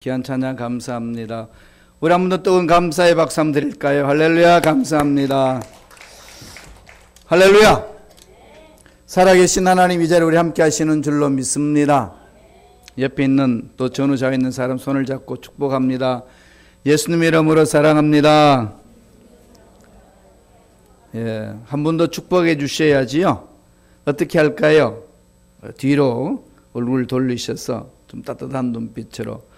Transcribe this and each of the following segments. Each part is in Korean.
귀한 찬양 감사합니다. 우리 한 번 더 뜨거운 감사의 박수 한번 드릴까요? 할렐루야, 감사합니다. 할렐루야. 살아계신 하나님, 이 자리에 우리 함께 하시는 줄로 믿습니다. 옆에 있는 또 전후좌에 있는 사람 손을 잡고 축복합니다. 예수님 이름으로 사랑합니다. 한 분 더 축복해 주셔야지요. 어떻게 할까요? 뒤로 얼굴 돌리셔서 좀 따뜻한 눈빛으로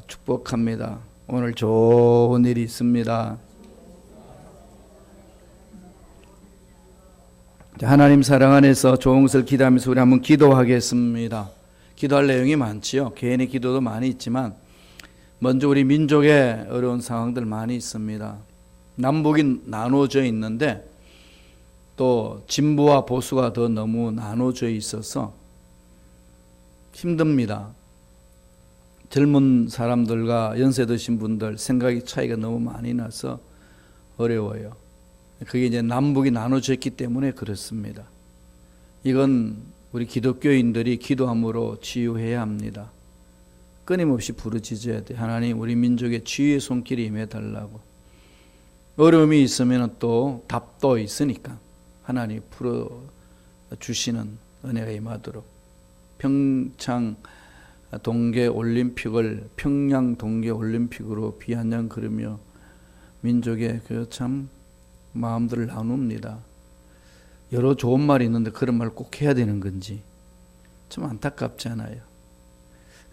축복합니다. 오늘 좋은 일이 있습니다. 하나님 사랑 안에서 좋은 것을 기도하면서 우리 한번 기도하겠습니다. 기도할 내용이 많지요. 개인의 기도도 많이 있지만 먼저 우리 민족의 어려운 상황들 많이 있습니다. 남북이 나눠져 있는데 또 진보와 보수가 더 너무 나눠져 있어서 힘듭니다. 젊은 사람들과 연세 드신 분들 생각의 차이가 너무 많이 나서 어려워요. 그게 이제 남북이 나눠져 있기 때문에 그렇습니다. 이건 우리 기독교인들이 기도함으로 치유해야 합니다. 끊임없이 부르짖어야 돼. 하나님, 우리 민족의 치유의 손길이 임해달라고. 어려움이 있으면 또 답도 있으니까 하나님 풀어주시는 은혜가 임하도록 평창 동계올림픽을 평양 동계올림픽으로 비아냥 그르며 민족의 그 참 마음들을 나눕니다. 여러 좋은 말이 있는데 그런 말 꼭 해야 되는 건지 참 안타깝지 않아요.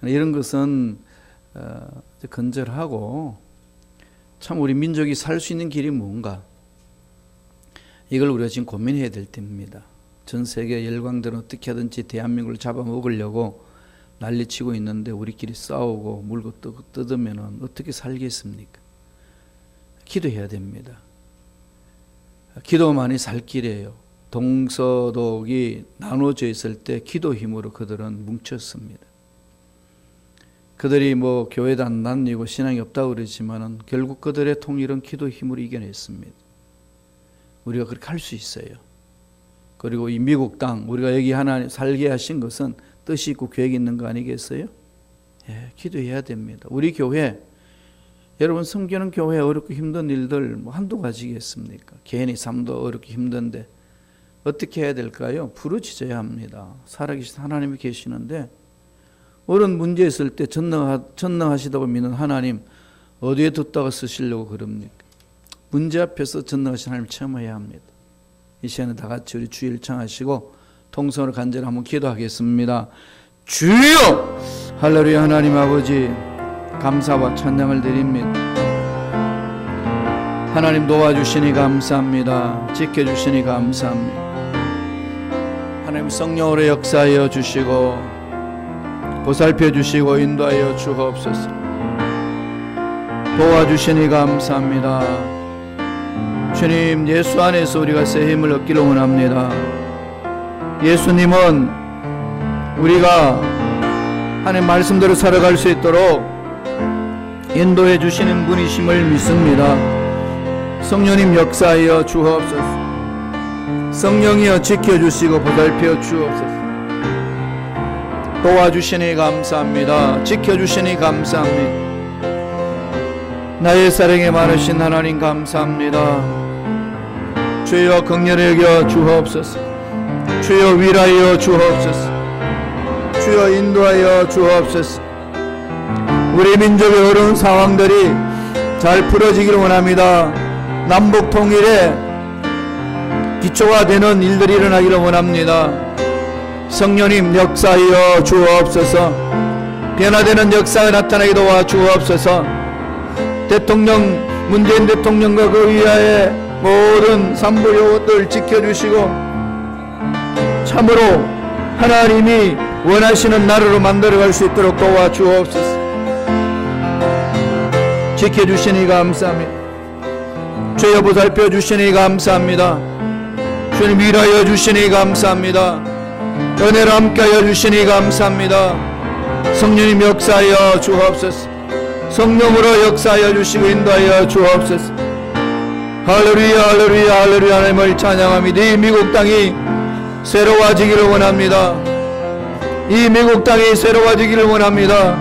이런 것은 건절하고 참 우리 민족이 살 수 있는 길이 뭔가, 이걸 우리가 지금 고민해야 될 때입니다. 전 세계 열강들은 어떻게 하든지 대한민국을 잡아먹으려고 난리치고 있는데 우리끼리 싸우고 물고 뜯으면 어떻게 살겠습니까? 기도해야 됩니다. 기도만이 살 길이에요. 동서독이 나눠져 있을 때 기도 힘으로 그들은 뭉쳤습니다. 그들이 뭐 교회도 안 다니고 신앙이 없다고 그러지만은 결국 그들의 통일은 기도 힘으로 이겨냈습니다. 우리가 그렇게 할 수 있어요. 그리고 이 미국 땅, 우리가 여기 하나님 살게 하신 것은 뜻이 있고 계획이 있는 거 아니겠어요? 기도해야 됩니다. 우리 교회, 여러분 섬기는 교회 어렵고 힘든 일들 뭐 한두 가지겠습니까? 개인의 삶도 어렵고 힘든데 어떻게 해야 될까요? 부르짖어야 합니다. 살아계신 하나님이 계시는데 어떤 문제 있을 때 전능하시다고 믿는 하나님 어디에 뒀다가 쓰시려고 그럽니까? 문제 앞에서 전능하신 하나님을 체험해야 합니다. 이 시간에 다 같이 우리 주일 청하시고 통성으로 간절히 한번 기도하겠습니다. 주여! 할렐루야. 하나님 아버지, 감사와 찬양을 드립니다. 하나님 도와주시니 감사합니다. 지켜주시니 감사합니다. 하나님 성령으로 역사하여 주시고 보살펴 주시고 인도하여 주옵소서. 도와주시니 감사합니다. 주님, 예수 안에서 우리가 새 힘을 얻기를 원합니다. 예수님은 우리가 하나님 말씀대로 살아갈 수 있도록 인도해 주시는 분이심을 믿습니다. 성령님 역사하여 주옵소서. 성령이여 지켜주시고 보살펴 주옵소서. 도와주시니 감사합니다. 지켜주시니 감사합니다. 나의 사랑에 많으신 하나님 감사합니다. 주여 긍휼히 여겨 주옵소서. 주여 위로하여 주옵소서. 주여 인도하여 주옵소서. 우리 민족의 어려운 상황들이 잘 풀어지기를 원합니다. 남북 통일에 기초가 되는 일들이 일어나기를 원합니다. 성령님 역사하여 주옵소서. 변화되는 역사가 나타나게 도와주옵소서. 문재인 대통령과 그 위하에 모든 산부 요것들 지켜주시고 참으로 하나님이 원하시는 나라로 만들어갈 수 있도록 도와주옵소서. 지켜주시니 감사합니다. 주여 보살펴 주시니 감사합니다. 주님 위로하여 주시니 감사합니다. 은혜로 함께하여 주시니 감사합니다. 성령님 역사하여 주옵소서. 성령으로 역사하여 주시고 인도하여 주옵소서. 할렐루야 할렐루야 할렐루야. 하나님을 찬양합니다. 이 미국 땅이 새로워지기를 원합니다. 이 미국 땅이 새로워지기를 원합니다.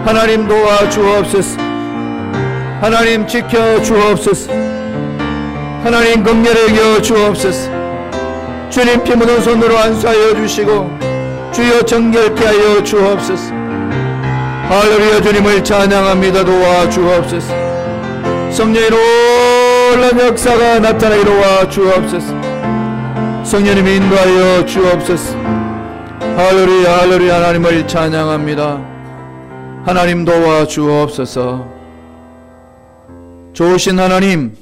하나님 도와주옵소서. 하나님 지켜주옵소서. 하나님 긍휼히 여겨 주옵소서. 주님 피 묻은 손으로 안수하여 주시고 주여 정결케 하여 주옵소서. 할렐루야. 주님을 찬양합니다. 도와주옵소서. 성령의 놀라운 역사가 나타나게 도와주옵소서. 성령님이 인도하여 주옵소서. 할렐루야. 할렐루야. 하나님을 찬양합니다. 하나님 도와주옵소서. 좋으신 하나님,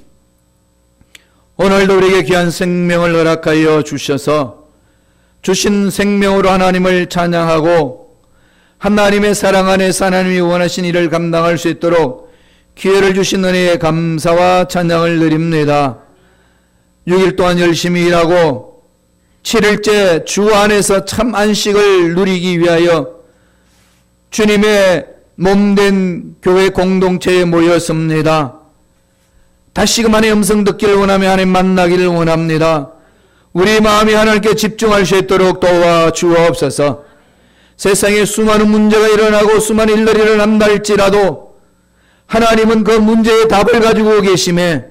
오늘도 우리에게 귀한 생명을 허락하여 주셔서 주신 생명으로 하나님을 찬양하고 하나님의 사랑 안에서 하나님이 원하신 일을 감당할 수 있도록 기회를 주신 은혜에 감사와 찬양을 드립니다. 6일 동안 열심히 일하고 7일째 주 안에서 참 안식을 누리기 위하여 주님의 몸된 교회 공동체에 모였습니다. 다시금 하나님의 음성 듣기를 원하며 하나님 만나기를 원합니다. 우리 마음이 하나님께 집중할 수 있도록 도와주옵소서. 세상에 수많은 문제가 일어나고 수많은 일들이 일어난다 할지라도 하나님은 그 문제의 답을 가지고 계심에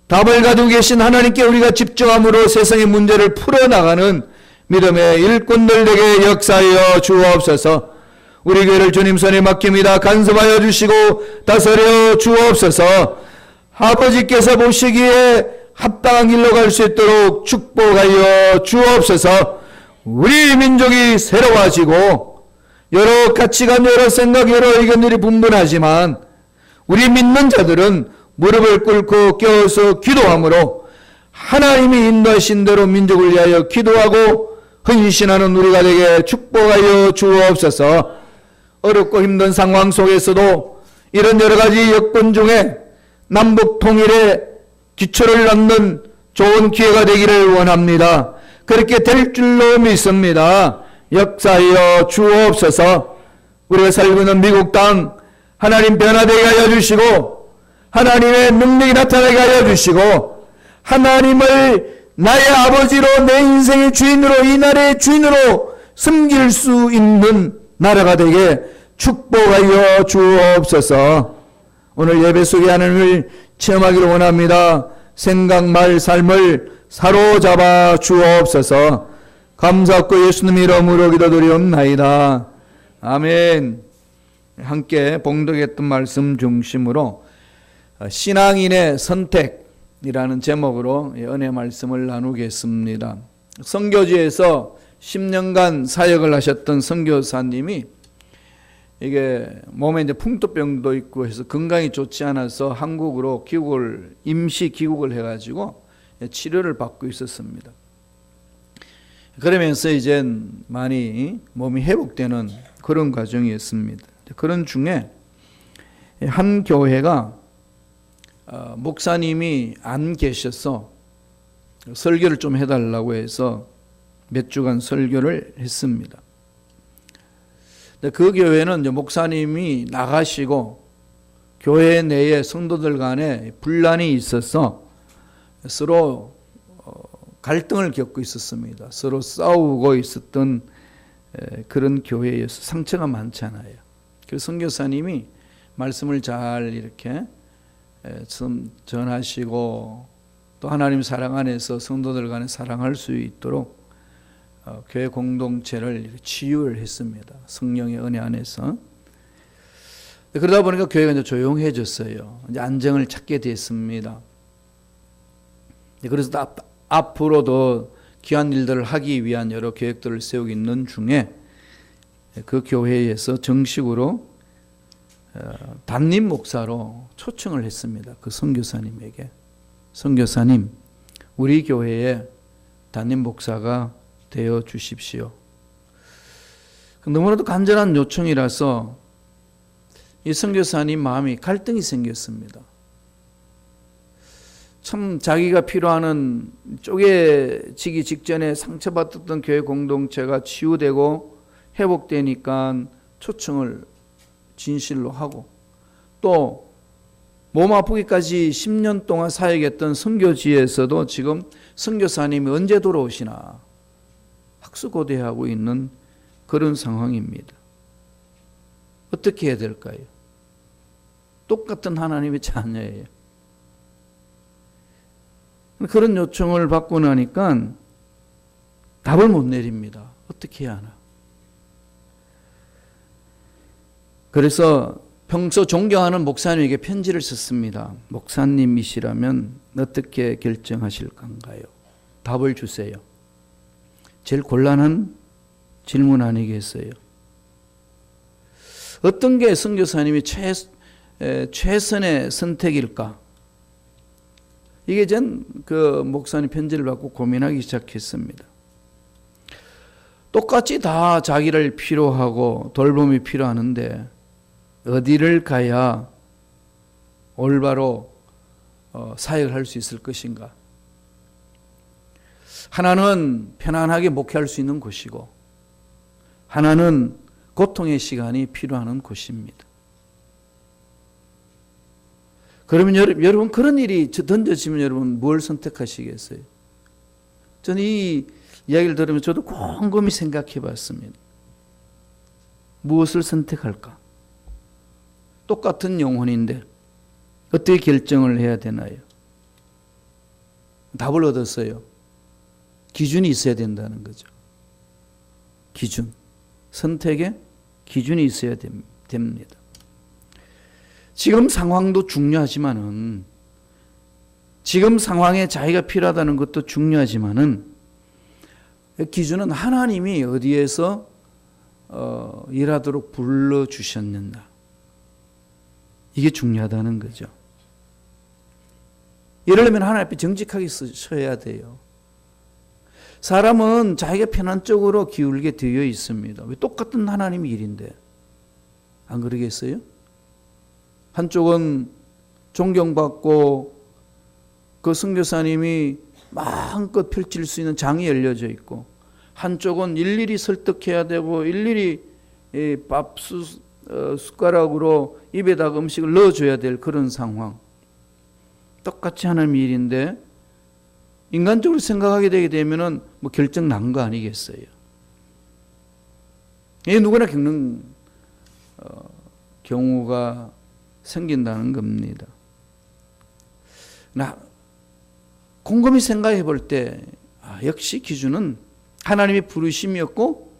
답을 가지고 계신 하나님께 우리가 집중함으로 세상의 문제를 풀어나가는 믿음의 일꾼들 되게 역사하여 주옵소서. 우리 교회를 주님 손에 맡깁니다. 간섭하여 주시고 다스려 주옵소서. 아버지께서 보시기에 합당한 길로 갈 수 있도록 축복하여 주옵소서. 우리 민족이 새로워지고 여러 가치관, 여러 생각, 여러 의견들이 분분하지만 우리 믿는 자들은 무릎을 꿇고 껴서 기도함으로 하나님이 인도하신 대로 민족을 위하여 기도하고 헌신하는 우리가 되게 축복하여 주옵소서. 어렵고 힘든 상황 속에서도 이런 여러 가지 여건 중에 남북 통일의 기초를 놓는 좋은 기회가 되기를 원합니다. 그렇게 될 줄로 믿습니다. 역사하여 주옵소서. 우리가 살고 있는 미국 땅 하나님 변화되게 하여 주시고 하나님의 능력이 나타나게 하여 주시고 하나님을 나의 아버지로 내 인생의 주인으로 이 나라의 주인으로 섬길 수 있는 나라가 되게 축복하여 주옵소서. 오늘 예배 속에 하나님을 체험하기를 원합니다. 생각, 말, 삶을 사로잡아 주옵소서. 감사하고 예수님 이름으로 기도드리옵나이다. 아멘. 함께 봉독했던 말씀 중심으로 신앙인의 선택이라는 제목으로 은혜 말씀을 나누겠습니다. 선교지에서 10년간 사역을 하셨던 선교사님이 이게 몸에 이제 풍토병도 있고 해서 건강이 좋지 않아서 한국으로 임시 귀국을 해가지고 치료를 받고 있었습니다. 그러면서 이제 많이 몸이 회복되는 그런 과정이었습니다. 그런 중에 한 교회가 목사님이 안 계셔서 설교를 좀 해달라고 해서 몇 주간 설교를 했습니다. 그 교회는 이제 목사님이 나가시고 교회 내에 성도들 간에 분란이 있어서 서로 갈등을 겪고 있었습니다. 서로 싸우고 있었던 그런 교회에서 상처가 많잖아요. 그래서 선교사님이 말씀을 잘 이렇게 전하시고 또 하나님 사랑 안에서 성도들 간에 사랑할 수 있도록 교회 공동체를 치유를 했습니다. 성령의 은혜 안에서. 그러다 보니까 교회가 이제 조용해졌어요. 이제 안정을 찾게 됐습니다. 그래서 앞으로 더 귀한 일들을 하기 위한 여러 계획들을 세우고 있는 중에 그 교회에서 정식으로 담임 목사로 초청을 했습니다. 그 선교사님에게. 선교사님, 우리 교회에 담임 목사가 되어 주십시오. 너무나도 간절한 요청이라서 이 선교사님 마음이 갈등이 생겼습니다. 참 자기가 필요하는 쪼개지기 직전에 상처받았던 교회 공동체가 치유되고 회복되니까 초청을 진실로 하고 또 몸 아프기까지 10년 동안 사역했던 선교지에서도 지금 선교사님이 언제 돌아오시나 학수고대하고 있는 그런 상황입니다. 어떻게 해야 될까요? 똑같은 하나님의 자녀예요. 그런 요청을 받고 나니까 답을 못 내립니다. 어떻게 해야 하나? 그래서 평소 존경하는 목사님에게 편지를 썼습니다. 목사님이시라면 어떻게 결정하실 건가요? 답을 주세요. 제일 곤란한 질문 아니겠어요? 어떤 게 선교사님이 최선의 선택일까? 이게 전 그 목사님 편지를 받고 고민하기 시작했습니다. 똑같이 다 자기를 필요하고 돌봄이 필요하는데 어디를 가야 올바로 사역을 할 수 있을 것인가? 하나는 편안하게 목회할 수 있는 곳이고 하나는 고통의 시간이 필요한 곳입니다. 그러면 여러분 그런 일이 던져지면 여러분 뭘 선택하시겠어요? 저는 이 이야기를 들으면 저도 곰곰이 생각해 봤습니다. 무엇을 선택할까? 똑같은 영혼인데 어떻게 결정을 해야 되나요? 답을 얻었어요. 기준이 있어야 된다는 거죠. 기준. 선택에 기준이 있어야 됩니다. 지금 상황도 중요하지만은 지금 상황에 자기가 필요하다는 것도 중요하지만은 기준은 하나님이 어디에서 일하도록 불러주셨는가. 이게 중요하다는 거죠. 이러려면 하나님 앞에 정직하게 서야 돼요. 사람은 자기가 편한 쪽으로 기울게 되어 있습니다. 왜 똑같은 하나님의 일인데 안 그러겠어요? 한쪽은 존경받고 그 선교사님이 마음껏 펼칠 수 있는 장이 열려져 있고 한쪽은 일일이 설득해야 되고 일일이 밥 숟가락으로 입에다가 음식을 넣어줘야 될 그런 상황. 똑같이 하나님의 일인데 인간적으로 생각하게 되게 되면은 뭐 결정 난 거 아니겠어요? 이게 누구나 겪는 경우가 생긴다는 겁니다. 곰곰이 생각해 볼 때 역시 기준은 하나님의 부르심이었고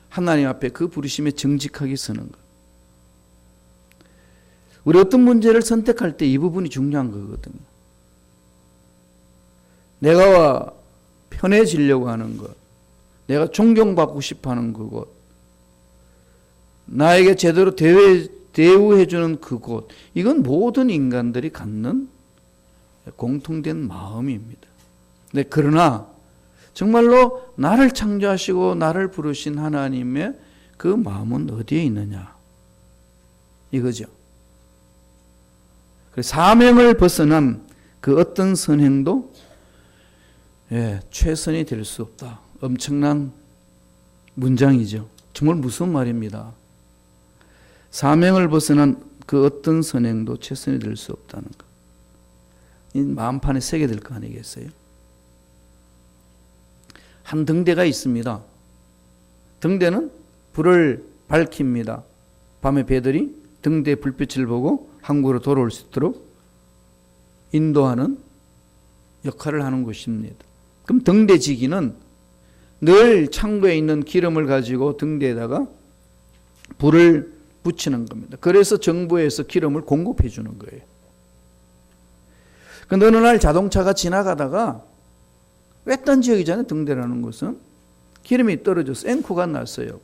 하나님 앞에 그 부르심에 정직하게 서는 것. 우리 어떤 문제를 선택할 때 이 부분이 중요한 거거든요. 내가 편해지려고 하는 것, 내가 존경받고 싶어하는 그곳, 나에게 제대로 대우해주는 그곳, 이건 모든 인간들이 갖는 공통된 마음입니다. 네, 그러나 정말로 나를 창조하시고 나를 부르신 하나님의 그 마음은 어디에 있느냐 이거죠. 사명을 벗어난 그 어떤 선행도 최선이 될 수 없다. 엄청난 문장이죠. 정말 무서운 말입니다. 사명을 벗어난 그 어떤 선행도 최선이 될 수 없다는 것. 이 마음판에 새게 될 거 아니겠어요? 한 등대가 있습니다. 등대는 불을 밝힙니다. 밤에 배들이 등대 불빛을 보고 항구로 돌아올 수 있도록 인도하는 역할을 하는 것입니다. 그럼 등대지기는 늘 창고에 있는 기름을 가지고 등대에다가 불을 붙이는 겁니다. 그래서 정부에서 기름을 공급해 주는 거예요. 그런데 어느 날 자동차가 지나가다가 외딴 지역이잖아요. 등대라는 것은 기름이 떨어져서 앵코가 났어요.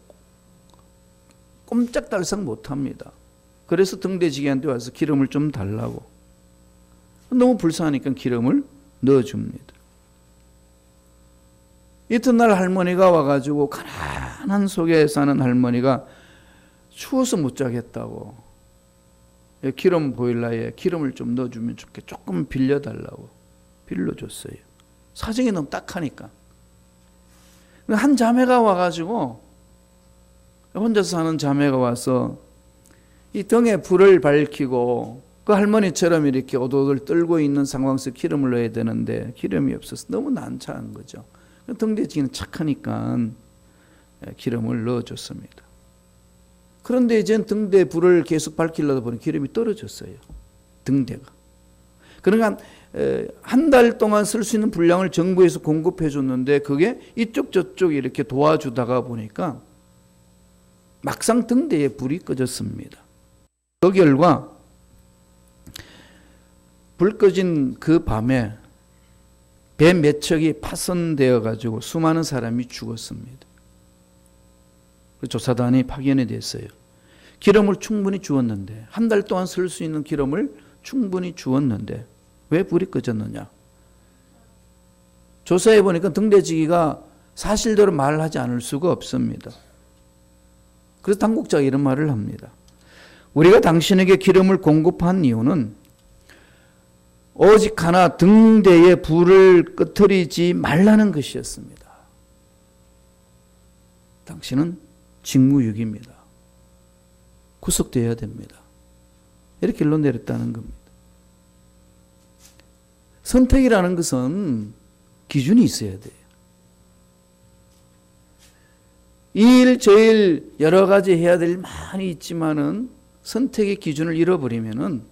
꼼짝달싹 못합니다. 그래서 등대지기한테 와서 기름을 좀 달라고. 너무 불쌍하니까 기름을 넣어줍니다. 이튿날 할머니가 와가지고 가난한 속에 사는 할머니가 추워서 못 자겠다고 기름 보일러에 기름을 좀 넣어주면 좋게 조금 빌려달라고 빌려줬어요. 사정이 너무 딱하니까. 한 자매가 와가지고 혼자서 사는 자매가 와서 이 등에 불을 밝히고 그 할머니처럼 이렇게 오도들 떨고 있는 상황 속에 기름을 넣어야 되는데 기름이 없어서 너무 난처한 거죠. 등대지기는 착하니까 기름을 넣어줬습니다. 그런데 이제 등대 불을 계속 밝히려다 보니 기름이 떨어졌어요. 등대가. 그러니까 한 달 동안 쓸 수 있는 분량을 정부에서 공급해 줬는데 그게 이쪽 저쪽 이렇게 도와주다가 보니까 막상 등대에 불이 꺼졌습니다. 그 결과 불 꺼진 그 밤에 배 몇 척이 파손되어 가지고 수많은 사람이 죽었습니다. 조사단이 파견이 됐어요. 기름을 충분히 주었는데, 한 달 동안 쓸 수 있는 기름을 충분히 주었는데 왜 불이 꺼졌느냐? 조사해 보니까 등대지기가 사실대로 말을 하지 않을 수가 없습니다. 그래서 당국자가 이런 말을 합니다. 우리가 당신에게 기름을 공급한 이유는 오직 하나 등대에 불을 꺼뜨리지 말라는 것이었습니다. 당신은 직무유기입니다. 구속되어야 됩니다. 이렇게 결론 내렸다는 겁니다. 선택이라는 것은 기준이 있어야 돼요. 이 일, 저 일 여러 가지 해야 될 일 많이 있지만은 선택의 기준을 잃어버리면은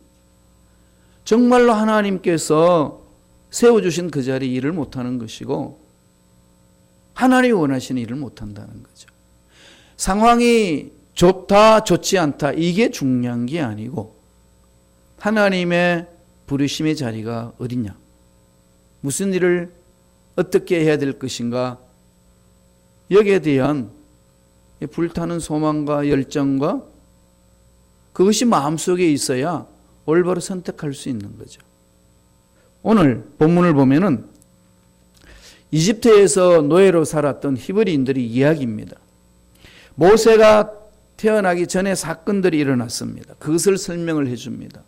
정말로 하나님께서 세워주신 그 자리에 일을 못하는 것이고 하나님이 원하시는 일을 못한다는 거죠. 상황이 좋다, 좋지 않다 이게 중요한 게 아니고 하나님의 부르심의 자리가 어디냐, 무슨 일을 어떻게 해야 될 것인가, 여기에 대한 불타는 소망과 열정과 그것이 마음속에 있어야 올바로 선택할 수 있는 거죠. 오늘 본문을 보면은 이집트에서 노예로 살았던 히브리인들의 이야기입니다. 모세가 태어나기 전에 사건들이 일어났습니다. 그것을 설명을 해줍니다.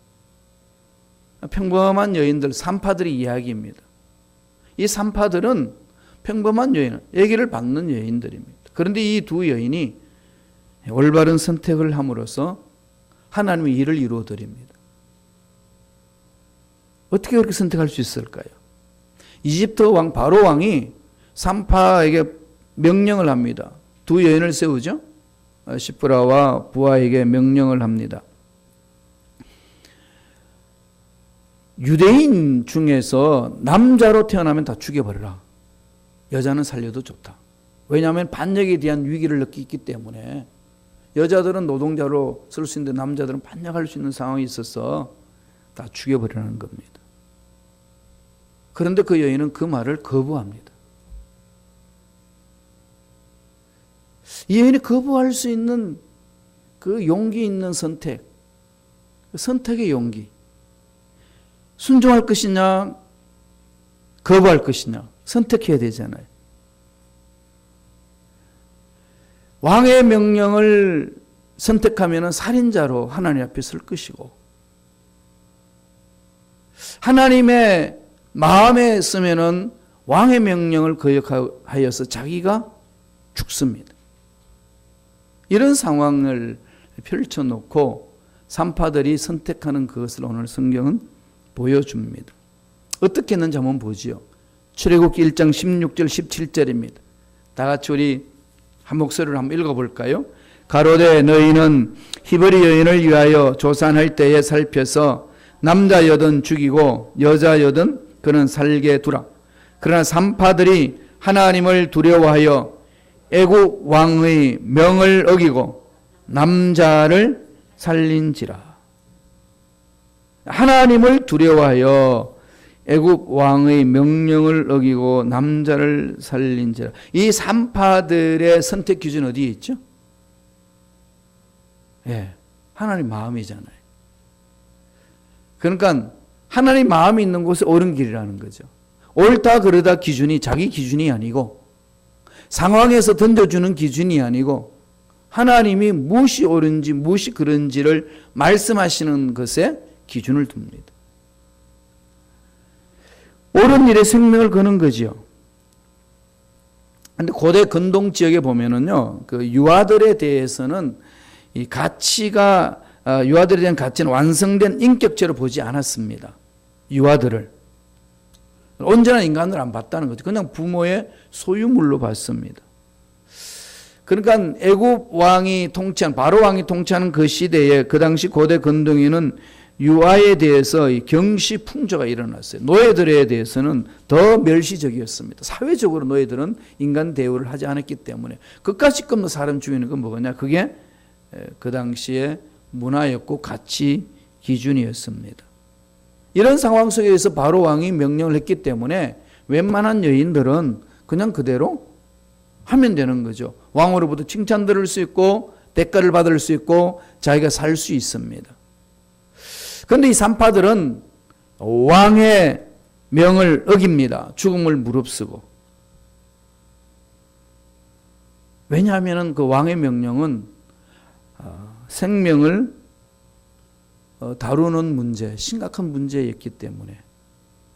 평범한 여인들, 산파들의 이야기입니다. 이 산파들은 평범한 여인, 얘기를 받는 여인들입니다. 그런데 이 두 여인이 올바른 선택을 함으로써 하나님의 일을 이루어드립니다. 어떻게 그렇게 선택할 수 있을까요? 이집트 왕 바로 왕이 산파에게 명령을 합니다. 두 여인을 세우죠. 시프라와 부하에게 명령을 합니다. 유대인 중에서 남자로 태어나면 다 죽여버려라. 여자는 살려도 좋다. 왜냐하면 반역에 대한 위기를 느끼기 때문에 여자들은 노동자로 쓸 수 있는데 남자들은 반역할 수 있는 상황이 있어서 다 죽여버리라는 겁니다. 그런데 그 여인은 그 말을 거부합니다. 이 여인이 거부할 수 있는 그 용기 있는 선택, 선택의 용기. 순종할 것이냐, 거부할 것이냐, 선택해야 되잖아요. 왕의 명령을 선택하면 살인자로 하나님 앞에 설 것이고, 하나님의 마음에 쓰면은 왕의 명령을 거역하여서 자기가 죽습니다. 이런 상황을 펼쳐놓고 산파들이 선택하는 그것을 오늘 성경은 보여줍니다. 어떻게 했는지 한번 보지요. 출애굽기 1장 16절 17절입니다. 다 같이 우리 한 목소리로 한번 읽어볼까요? 가로되 너희는 히브리 여인을 위하여 조산할 때에 살펴서 남자여든 죽이고 여자여든 그는 살게 두라. 그러나 산파들이 하나님을 두려워하여 애국 왕의 명을 어기고 남자를 살린지라. 하나님을 두려워하여 애국 왕의 명령을 어기고 남자를 살린지라. 이 산파들의 선택 기준 어디에 있죠? 예, 하나님 마음이잖아요. 그러니까 하나님 마음이 있는 곳에 옳은 길이라는 거죠. 옳다 그러다 기준이 자기 기준이 아니고 상황에서 던져주는 기준이 아니고 하나님이 무엇이 옳은지 무엇이 그른지를 말씀하시는 것에 기준을 둡니다. 옳은 일에 생명을 거는 거지요. 근데 고대 근동 지역에 보면은요, 그 유아들에 대해서는 이 가치가, 유아들에 대한 가치는 완성된 인격체로 보지 않았습니다. 유아들을. 온전한 인간을 안 봤다는 거죠. 그냥 부모의 소유물로 봤습니다. 그러니까 애굽 왕이 통치한 바로 왕이 통치하는 그 시대에 그 당시 고대 근동에는 유아에 대해서 경시 풍조가 일어났어요. 노예들에 대해서는 더 멸시적이었습니다. 사회적으로 노예들은 인간 대우를 하지 않았기 때문에 그까짓 겁도 사람 죽이는 건 뭐겠냐? 그게 그 당시의 문화였고 가치 기준이었습니다. 이런 상황 속에서 바로 왕이 명령을 했기 때문에 웬만한 여인들은 그냥 그대로 하면 되는 거죠. 왕으로부터 칭찬 들을 수 있고 대가를 받을 수 있고 자기가 살 수 있습니다. 그런데 이 산파들은 왕의 명을 어깁니다. 죽음을 무릅쓰고. 왜냐하면 그 왕의 명령은 생명을 다루는 문제, 심각한 문제였기 때문에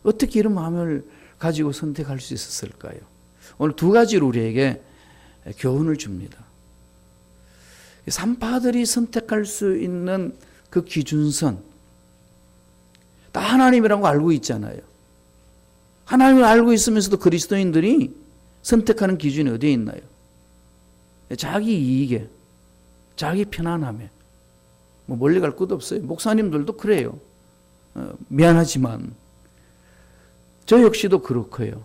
어떻게 이런 마음을 가지고 선택할 수 있었을까요? 오늘 두 가지로 우리에게 교훈을 줍니다. 산파들이 선택할 수 있는 그 기준선, 다 하나님이라고 알고 있잖아요. 하나님을 알고 있으면서도 그리스도인들이 선택하는 기준이 어디에 있나요? 자기 이익에, 자기 편안함에. 뭐 멀리 갈 것도 없어요. 목사님들도 그래요. 미안하지만 저 역시도 그렇고요.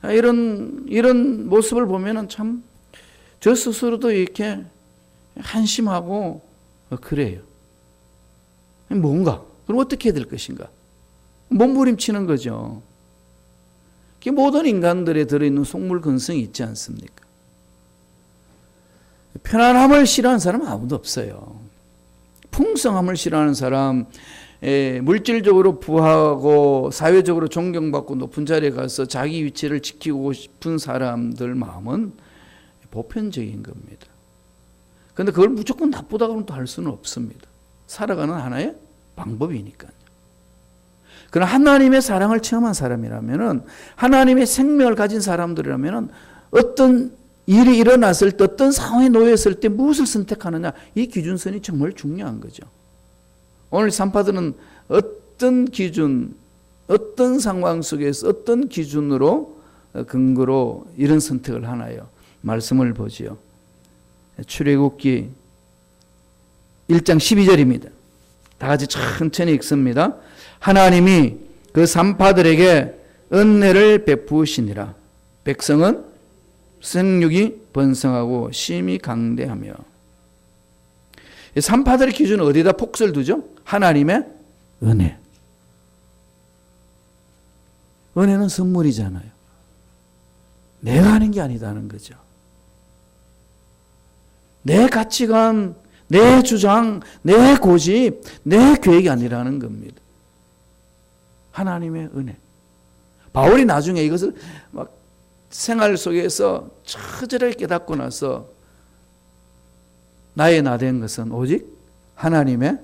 이런 모습을 보면은 참 저 스스로도 이렇게 한심하고 그래요. 뭔가? 그럼 어떻게 해야 될 것인가? 몸부림치는 거죠. 모든 인간들에 들어있는 속물근성이 있지 않습니까? 편안함을 싫어하는 사람은 아무도 없어요. 풍성함을 싫어하는 사람, 물질적으로 부하고 사회적으로 존경받고 높은 자리에 가서 자기 위치를 지키고 싶은 사람들 마음은 보편적인 겁니다. 그런데 그걸 무조건 나쁘다고는 또 할 수는 없습니다. 살아가는 하나의 방법이니까요. 그러나 하나님의 사랑을 체험한 사람이라면, 하나님의 생명을 가진 사람들이라면 어떤 일이 일어났을 때, 어떤 상황에 놓였을 때 무엇을 선택하느냐, 이 기준선이 정말 중요한 거죠. 오늘 산파들은 어떤 기준, 어떤 상황 속에서 어떤 기준으로 근거로 이런 선택을 하나요? 말씀을 보지요. 출애굽기 1장 12절입니다. 다 같이 천천히 읽습니다. 하나님이 그 산파들에게 은혜를 베푸시니라. 백성은 생육이 번성하고 심히 강대하며. 산파들의 기준은 어디다 폭을 두죠? 하나님의 은혜. 은혜는 선물이잖아요. 내가 하는 게 아니다는 거죠. 내 가치관, 내 주장, 내 고집, 내 계획이 아니라는 겁니다. 하나님의 은혜. 바울이 나중에 이것을 막 생활 속에서 처절하게 깨닫고 나서 나의 나 된 것은 오직 하나님의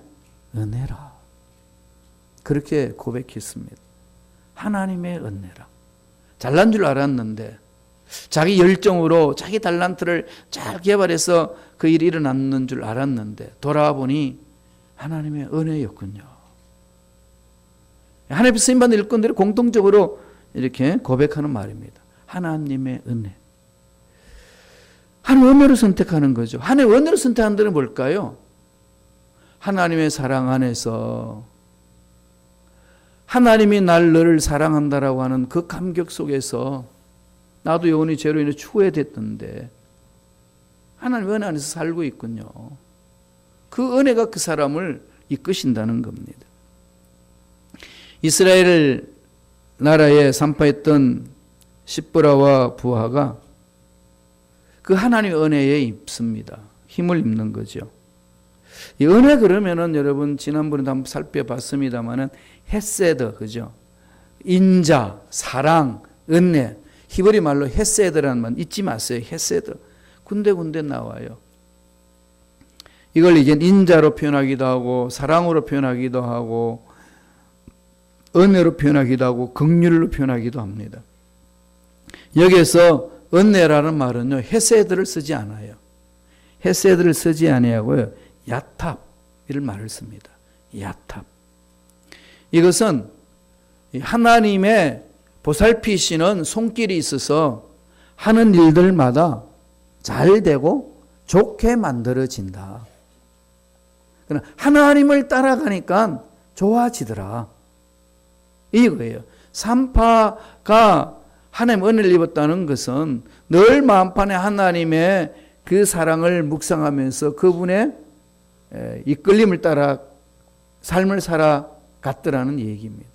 은혜라. 그렇게 고백했습니다. 하나님의 은혜라. 잘난 줄 알았는데 자기 열정으로 자기 달란트를 잘 개발해서 그 일이 일어났는 줄 알았는데 돌아보니 하나님의 은혜였군요. 하나님 쓰임받는 일꾼들이 공통적으로 이렇게 고백하는 말입니다. 하나님의 은혜. 하나님의 은혜를 선택하는 거죠. 하나님의 은혜를 선택하는 데는 뭘까요? 하나님의 사랑 안에서 하나님이 너를 사랑한다라고 하는 그 감격 속에서 나도 영원히 죄로 인해 추구해댔던데 하나님의 은혜 안에서 살고 있군요. 그 은혜가 그 사람을 이끄신다는 겁니다. 이스라엘 나라에 산파했던 시브라와 부하가 그 하나님의 은혜에 입습니다. 힘을 입는 거죠. 이 은혜 그러면은 여러분 지난번에도 한번 살펴봤습니다만은 헤세드, 그죠? 인자, 사랑, 은혜. 히브리 말로 헤세드라는 말 잊지 마세요. 헤세드. 군데군데 나와요. 이걸 이제 인자로 표현하기도 하고 사랑으로 표현하기도 하고 은혜로 표현하기도 하고 긍휼로 표현하기도 합니다. 여기에서 은혜라는 말은요, 헤세드를 쓰지 않아요. 헤세드를 쓰지 아니하고요, 야탑 이런 말을 씁니다. 야탑. 이것은 하나님의 보살피시는 손길이 있어서 하는 일들마다 잘 되고 좋게 만들어진다. 그러나 하나님을 따라가니까 좋아지더라. 이거예요. 산파가 하나님 은혜를 입었다는 것은 늘 마음판에 하나님의 그 사랑을 묵상하면서 그분의 이끌림을 따라 삶을 살아갔더라는 얘기입니다.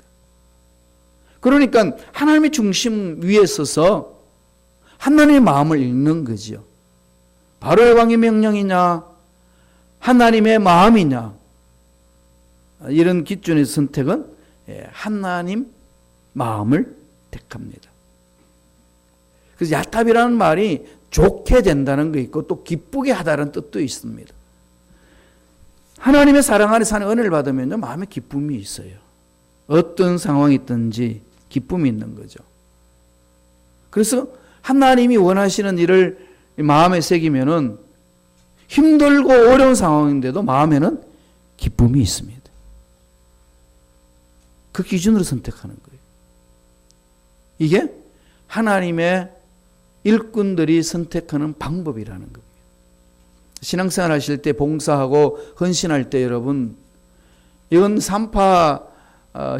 그러니까 하나님의 중심 위에 서서 하나님의 마음을 읽는 거죠. 바로의 왕의 명령이냐 하나님의 마음이냐 이런 기준의 선택은 하나님 마음을 택합니다. 그래서 야탑이라는 말이 좋게 된다는 거 있고 또 기쁘게 하다는 뜻도 있습니다. 하나님의 사랑 안에 사는 은혜를 받으면 마음에 기쁨이 있어요. 어떤 상황이 있든지 기쁨이 있는 거죠. 그래서 하나님이 원하시는 일을 마음에 새기면은 힘들고 어려운 상황인데도 마음에는 기쁨이 있습니다. 그 기준으로 선택하는 거예요. 이게 하나님의 일꾼들이 선택하는 방법이라는 겁니다. 신앙생활 하실 때 봉사하고 헌신할 때 여러분 이건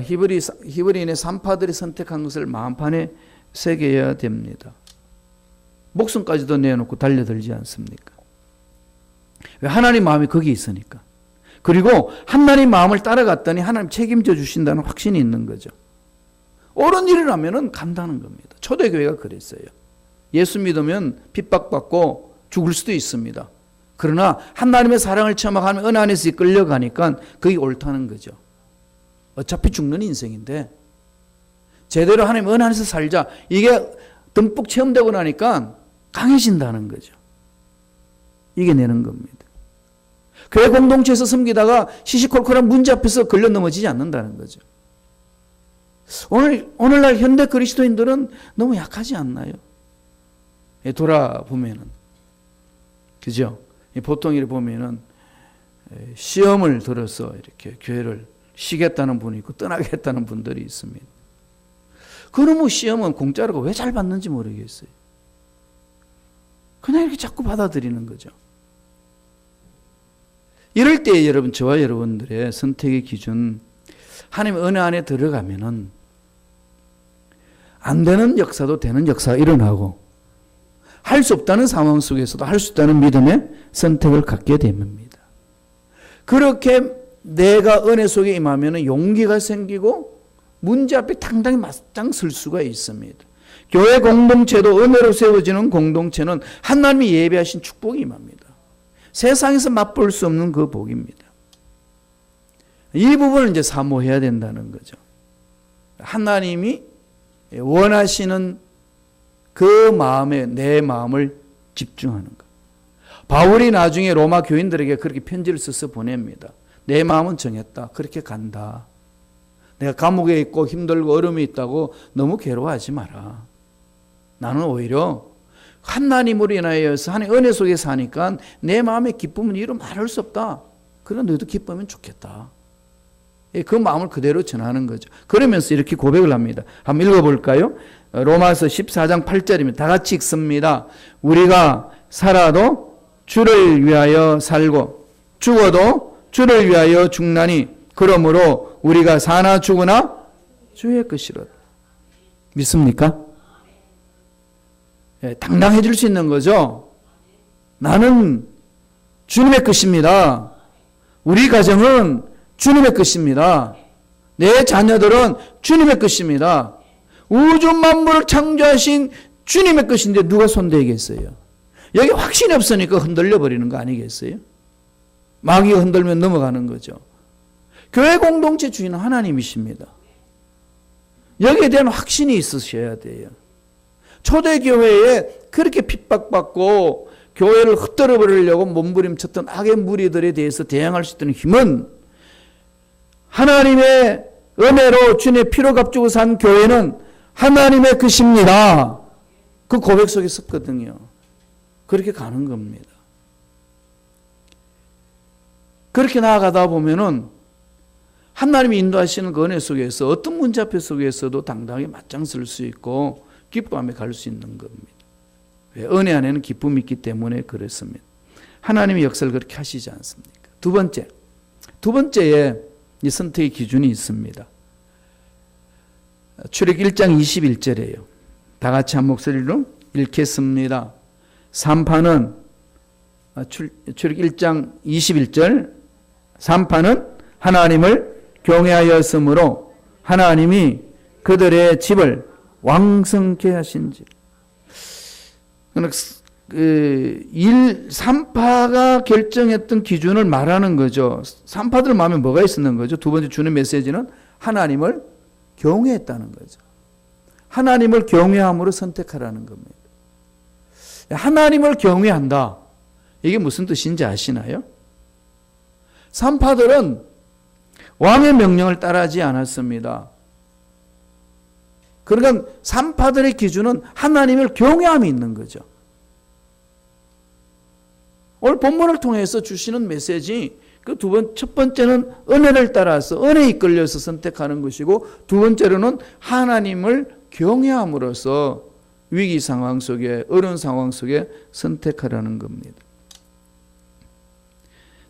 히브리인의 산파들이 선택한 것을 마음판에 새겨야 됩니다. 목숨까지도 내놓고 달려들지 않습니까? 왜? 하나님 마음이 거기 있으니까. 그리고 하나님 마음을 따라갔더니 하나님 책임져 주신다는 확신이 있는 거죠. 옳은 일이라면 간다는 겁니다. 초대교회가 그랬어요. 예수 믿으면 핍박받고 죽을 수도 있습니다. 그러나 하나님의 사랑을 체험하고 은혜 안에서 끌려가니까 그게 옳다는 거죠. 어차피 죽는 인생인데 제대로 하나님 은혜 안에서 살자. 이게 듬뿍 체험되고 나니까 강해진다는 거죠. 이겨내는 겁니다. 교회 공동체에서 섬기다가 시시콜콜한 문제 앞에서 걸려 넘어지지 않는다는 거죠. 오늘날 현대 그리스도인들은 너무 약하지 않나요? 돌아보면은. 그죠? 보통 이렇게 보면은 시험을 들어서 이렇게 교회를 쉬겠다는 분이 있고 떠나겠다는 분들이 있습니다. 그놈의 시험은 공짜라고 왜 잘 받는지 모르겠어요. 그냥 이렇게 자꾸 받아들이는 거죠. 이럴 때 여러분, 저와 여러분들의 선택의 기준, 하나님의 은혜 안에 들어가면은 안 되는 역사도 되는 역사가 일어나고 할 수 없다는 상황 속에서도 할 수 있다는 믿음의 선택을 갖게 됩니다. 그렇게 내가 은혜 속에 임하면 용기가 생기고 문제 앞에 당당히 맞짱 설 수가 있습니다. 교회 공동체도 은혜로 세워지는 공동체는 하나님이 예배하신 축복이 임합니다. 세상에서 맛볼 수 없는 그 복입니다. 이 부분을 이제 사모해야 된다는 거죠. 하나님이 원하시는 그 마음에 내 마음을 집중하는 것. 바울이 나중에 로마 교인들에게 그렇게 편지를 써서 보냅니다. 내 마음은 정했다. 그렇게 간다. 내가 감옥에 있고 힘들고 어려움이 있다고 너무 괴로워하지 마라. 나는 오히려 하나님으로 인하여서 하나님 은혜 속에 사니까 내 마음의 기쁨은 이루 말할 수 없다. 그러나 너도 기쁘면 좋겠다. 그 마음을 그대로 전하는 거죠. 그러면서 이렇게 고백을 합니다. 한번 읽어볼까요? 로마서 14장 8절입니다. 다 같이 읽습니다. 우리가 살아도 주를 위하여 살고 죽어도 주를 위하여 죽나니 그러므로 우리가 사나 죽으나 주의 것이로다. 믿습니까? 당당해질 수 있는 거죠. 나는 주님의 것입니다. 우리 가정은 주님의 것입니다. 내 자녀들은 주님의 것입니다. 우주 만물을 창조하신 주님의 것인데 누가 손대겠어요? 여기 확신이 없으니까 흔들려 버리는 거 아니겠어요? 마귀가 흔들면 넘어가는 거죠. 교회 공동체 주인은 하나님이십니다. 여기에 대한 확신이 있으셔야 돼요. 초대교회에 그렇게 핍박받고 교회를 흩뜨려 버리려고 몸부림쳤던 악의 무리들에 대해서 대항할 수 있는 힘은 하나님의 은혜로 주님의 피로 값주고 산 교회는 하나님의 것입니다. 그 고백 속에 섰거든요. 그렇게 가는 겁니다. 그렇게 나아가다 보면은 하나님이 인도하시는 그 은혜 속에서 어떤 문제 앞에 속에서도 당당하게 맞짱 쓸 수 있고 기뻐하며 갈 수 있는 겁니다. 왜? 은혜 안에는 기쁨이 있기 때문에 그렇습니다. 하나님의 역사를 그렇게 하시지 않습니까? 두 번째에 이 선택의 기준이 있습니다. 출애굽 1장 21절이에요. 다 같이 한 목소리로 읽겠습니다. 3파는 출애굽 1장 21절 3파는 하나님을 경외하였으므로 하나님이 그들의 집을 왕성케 하신지. 그 3파가 결정했던 기준을 말하는 거죠. 3파들 마음에 뭐가 있었는 거죠? 두 번째 주는 메시지는 하나님을 경외했다는 거죠. 하나님을 경외함으로 선택하라는 겁니다. 하나님을 경외한다. 이게 무슨 뜻인지 아시나요? 3파들은 왕의 명령을 따르지 않았습니다. 그러니까 3파들의 기준은 하나님을 경외함이 있는 거죠. 오늘 본문을 통해서 주시는 메시지, 첫 번째는 은혜를 따라서 은혜에 이끌려서 선택하는 것이고, 두 번째로는 하나님을 경외함으로써 위기 상황 속에, 어려운 상황 속에 선택하라는 겁니다.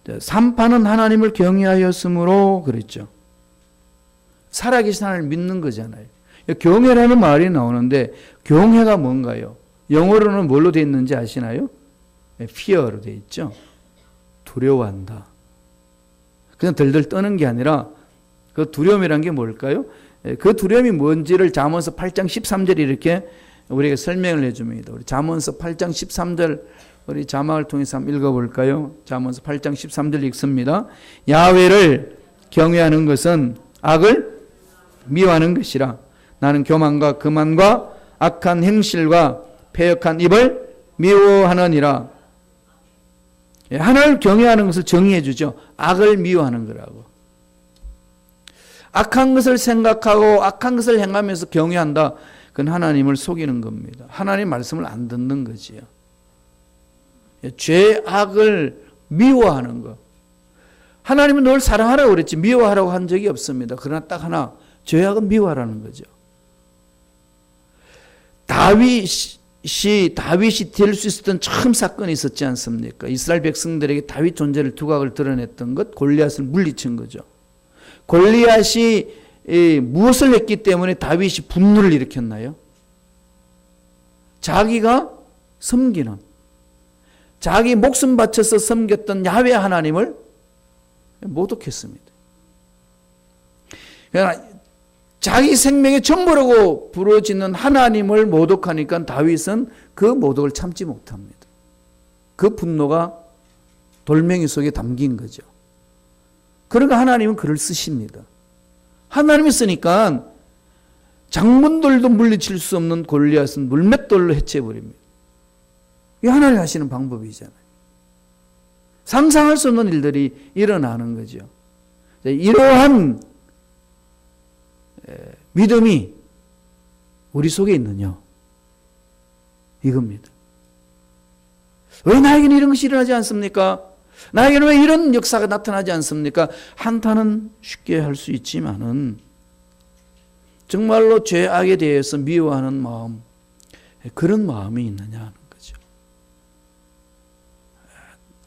3파는 하나님을 경외하였으므로 그랬죠. 살아계신 하나님을 믿는 거잖아요. 경외라는 말이 나오는데 경외가 뭔가요? 영어로는 뭘로 되어 있는지 아시나요? fear로 되어 있죠. 두려워한다. 그냥 덜덜 떠는 게 아니라 그 두려움이란 게 뭘까요? 그 두려움이 뭔지를 잠언서 8장 13절이 이렇게 우리에게 설명을 해줍니다. 우리 잠언서 8장 13절 우리 자막을 통해서 한번 읽어볼까요? 잠언서 8장 13절 읽습니다. 야훼를 경외하는 것은 악을 미워하는 것이라. 나는 교만과 거만과 악한 행실과 패역한 입을 미워하느니라. 하나님을 경외하는 것을 정의해 주죠. 악을 미워하는 거라고. 악한 것을 생각하고 악한 것을 행하면서 경외한다. 그건 하나님을 속이는 겁니다. 하나님 말씀을 안 듣는 거지요. 죄악을 미워하는 것. 하나님은 널 사랑하라고 그랬지 미워하라고 한 적이 없습니다. 그러나 딱 하나, 죄악은 미워하라는 거죠. 다윗이 될 수 있었던 처음 사건이 있었지 않습니까? 이스라엘 백성들에게 다윗 존재를 두각을 드러냈던 것, 골리앗을 물리친 거죠. 골리앗이 무엇을 했기 때문에 다윗이 분노를 일으켰나요? 자기가 섬기는, 자기 목숨 바쳐서 섬겼던 야훼 하나님을 모독했습니다. 그러나 자기 생명의 정보라고 부르짖는 하나님을 모독하니까 다윗은 그 모독을 참지 못합니다. 그 분노가 돌멩이 속에 담긴 거죠. 그러니까 하나님은 그를 쓰십니다. 하나님이 쓰니까 장군들도 물리칠 수 없는 골리앗은 물맷돌로 해체해버립니다. 이게 하나님 하시는 방법이잖아요. 상상할 수 없는 일들이 일어나는 거죠. 이러한 믿음이 우리 속에 있느냐? 이겁니다. 왜 나에게는 이런 것이 일어나지 않습니까? 나에게는 왜 이런 역사가 나타나지 않습니까? 한탄은 쉽게 할 수 있지만은 정말로 죄악에 대해서 미워하는 마음, 그런 마음이 있느냐?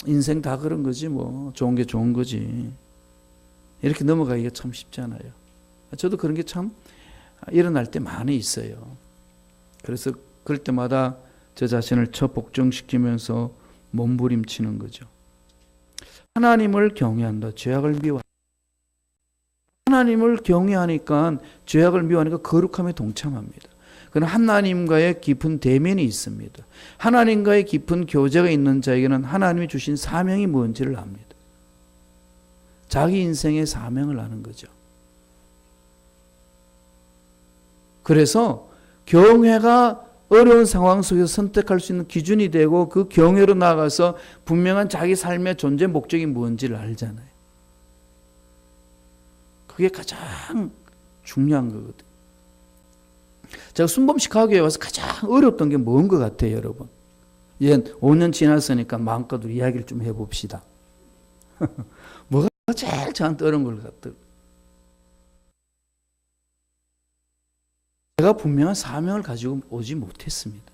인생 다 그런 거지 뭐. 좋은 게 좋은 거지. 이렇게 넘어가기가 참 쉽지 않아요. 저도 그런 게 참 일어날 때 많이 있어요. 그래서 그럴 때마다 저 자신을 복종시키면서 몸부림치는 거죠. 하나님을 경외한다. 죄악을 미워한다. 하나님을 경외하니까 죄악을 미워하니까 거룩함에 동참합니다. 그는 하나님과의 깊은 대면이 있습니다. 하나님과의 깊은 교제가 있는 자에게는 하나님이 주신 사명이 뭔지를 압니다. 자기 인생의 사명을 아는 거죠. 그래서 경외가 어려운 상황 속에서 선택할 수 있는 기준이 되고 그 경외로 나아가서 분명한 자기 삶의 존재 목적이 뭔지를 알잖아요. 그게 가장 중요한 거거든요. 제가 순범시카고에 와서 가장 어려웠던 게 뭔 것 같아요, 여러분? 이제 5년 지났으니까 마음껏 우리 이야기를 좀 해봅시다. 뭐가 제일 저한테 어려운 것 같아요? 제가 분명한 사명을 가지고 오지 못했습니다.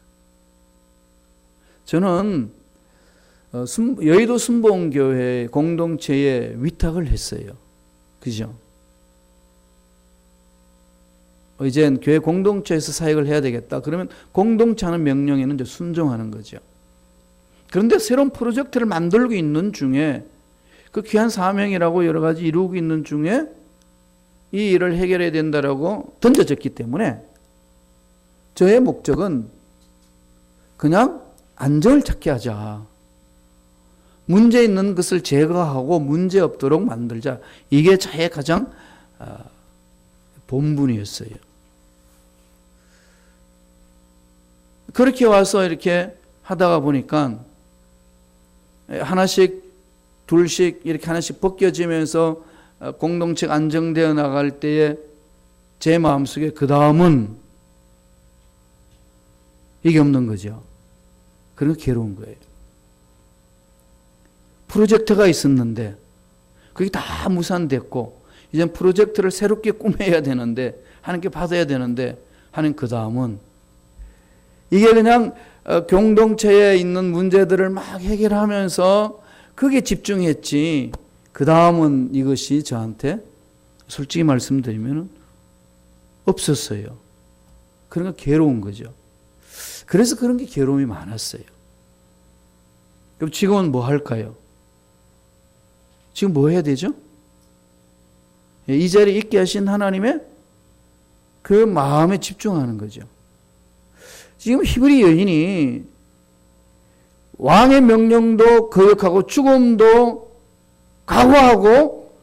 저는 여의도 순복음교회 공동체에 위탁을 했어요. 그죠? 이젠 교회 공동체에서 사역을 해야 되겠다. 그러면 공동체 하는 명령에는 이제 순종하는 거죠. 그런데 새로운 프로젝트를 만들고 있는 중에 그 귀한 사명이라고 여러 가지 이루고 있는 중에 이 일을 해결해야 된다라고 던져졌기 때문에 저의 목적은 그냥 안정을 찾게 하자. 문제 있는 것을 제거하고 문제 없도록 만들자. 이게 저의 가장 본분이었어요. 그렇게 와서 이렇게 하다가 보니까 하나씩 둘씩 이렇게 하나씩 벗겨지면서 공동체가 안정되어 나갈 때에 제 마음속에 그 다음은 이게 없는 거죠. 그러니까 괴로운 거예요. 프로젝트가 있었는데 그게 다 무산됐고 이제 프로젝트를 새롭게 꾸며야 되는데 하나님께 받아야 되는데 하는 그 다음은 이게 그냥 공동체에 있는 문제들을 막 해결하면서 그게 집중했지 그 다음은 이것이 저한테 솔직히 말씀드리면 없었어요. 그러니까 괴로운 거죠. 그래서 그런 게 괴로움이 많았어요. 그럼 지금은 뭐 할까요? 지금 뭐 해야 되죠? 이 자리에 있게 하신 하나님의 그 마음에 집중하는 거죠. 지금 히브리 여인이 왕의 명령도 거역하고 죽음도 각오하고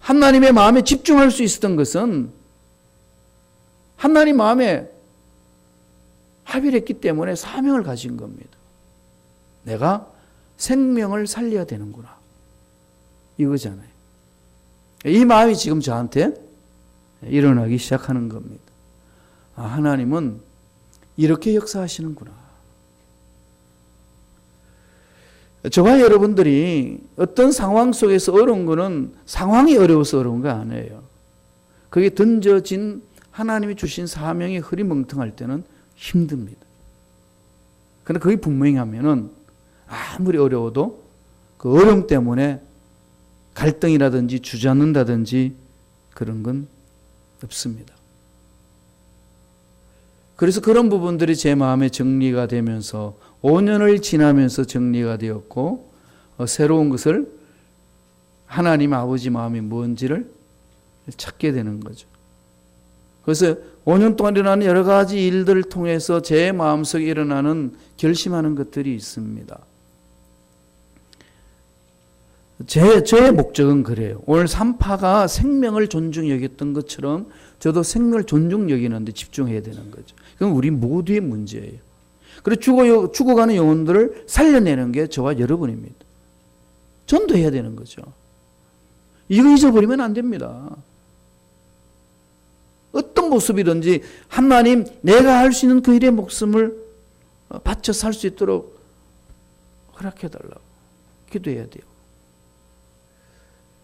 하나님의 마음에 집중할 수 있었던 것은 하나님 마음에 합의를 했기 때문에 사명을 가진 겁니다. 내가 생명을 살려야 되는구나. 이거잖아요. 이 마음이 지금 저한테 일어나기 시작하는 겁니다. 아, 하나님은 이렇게 역사하시는구나. 저와 여러분들이 어떤 상황 속에서 어려운 거는 상황이 어려워서 어려운 거 아니에요. 그게 던져진 하나님이 주신 사명이 흐리멍텅할 때는 힘듭니다. 그런데 그게 분명하면은 아무리 어려워도 그 어려움 때문에 갈등이라든지 주저앉는다든지 그런 건 없습니다. 그래서 그런 부분들이 제 마음에 정리가 되면서 5년을 지나면서 정리가 되었고 새로운 것을 하나님 아버지 마음이 뭔지를 찾게 되는 거죠. 그래서 5년 동안 일어나는 여러 가지 일들을 통해서 제 마음속에 일어나는 결심하는 것들이 있습니다. 저의 목적은 그래요. 오늘 3파가 생명을 존중 여겼던 것처럼 저도 생명을 존중 여기는데 집중해야 되는 거죠. 그건 우리 모두의 문제예요. 그리고 죽어가는 영혼들을 살려내는 게 저와 여러분입니다. 전도해야 되는 거죠. 이거 잊어버리면 안 됩니다. 어떤 모습이든지 하나님 내가 할 수 있는 그 일의 목숨을 바쳐 살 수 있도록 허락해달라고 기도해야 돼요.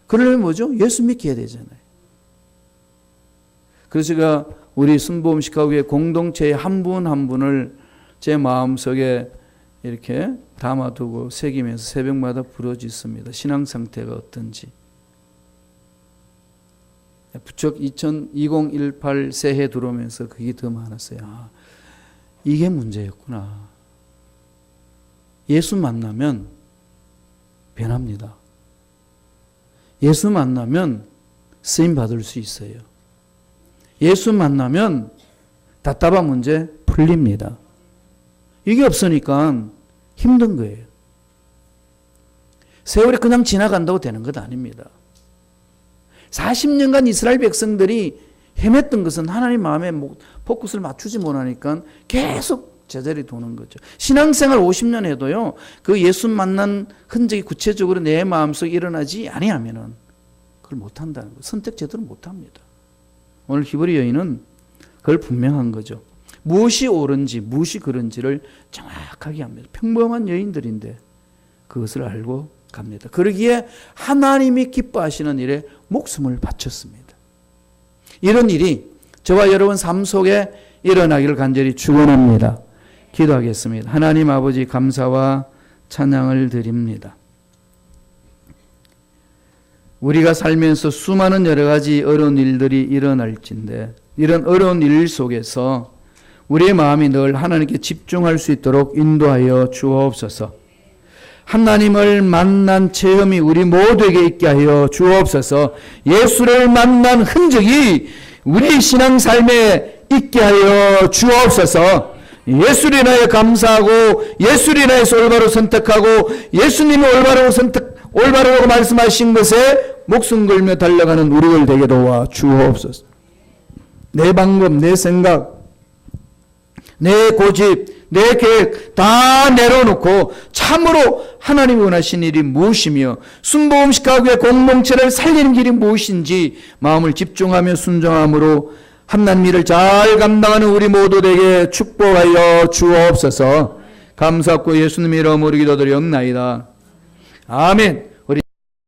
그러려면 뭐죠? 예수 믿게 해야 되잖아요. 그래서 제가 우리 순복음 시카고의 공동체의 한 분 한 분을 제 마음속에 이렇게 담아두고 새기면서 새벽마다 부르짖습니다. 신앙 상태가 어떤지. 부쩍 2018 새해 들어오면서 그게 더 많았어요. 아, 이게 문제였구나. 예수 만나면 변합니다. 예수 만나면 쓰임 받을 수 있어요. 예수 만나면 답답한 문제 풀립니다. 이게 없으니까 힘든 거예요. 세월이 그냥 지나간다고 되는 것 아닙니다. 40년간 이스라엘 백성들이 헤맸던 것은 하나님 마음에 포커스를 맞추지 못하니까 계속 제자리 도는 거죠. 신앙생활 50년 해도요, 그 예수 만난 흔적이 구체적으로 내 마음속에 일어나지 아니하면은 그걸 못한다는 거예요. 선택 제대로 못합니다. 오늘 히브리 여인은 그걸 분명한 거죠. 무엇이 옳은지 무엇이 그른지를 정확하게 합니다. 평범한 여인들인데 그것을 알고 갑니다. 그러기에 하나님이 기뻐하시는 일에 목숨을 바쳤습니다. 이런 일이 저와 여러분 삶 속에 일어나기를 간절히 축원합니다. 기도하겠습니다. 하나님 아버지 감사와 찬양을 드립니다. 우리가 살면서 수많은 여러 가지 어려운 일들이 일어날진데 이런 어려운 일 속에서 우리의 마음이 늘 하나님께 집중할 수 있도록 인도하여 주옵소서. 하나님을 만난 체험이 우리 모두에게 있게 하여 주옵소서. 예수를 만난 흔적이 우리 신앙 삶에 있게 하여 주옵소서. 예수를 인하여 감사하고 예수를 인하여서 올바로 선택하고 예수님이 올바르라고 말씀하신 것에 목숨 걸며 달려가는 우리들 되게 도와 주옵소서. 내 방법, 내 생각, 내 고집, 내 계획 다 내려놓고 참으로 하나님이 원하신 일이 무엇이며 순복음식 가구의 공동체를 살리는 길이 무엇인지 마음을 집중하며 순종함으로 하나님 일을 잘 감당하는 우리 모두 되게 축복하여 주옵소서. 감사하고 예수님의 이름으로 기도드리옵나이다. 아멘.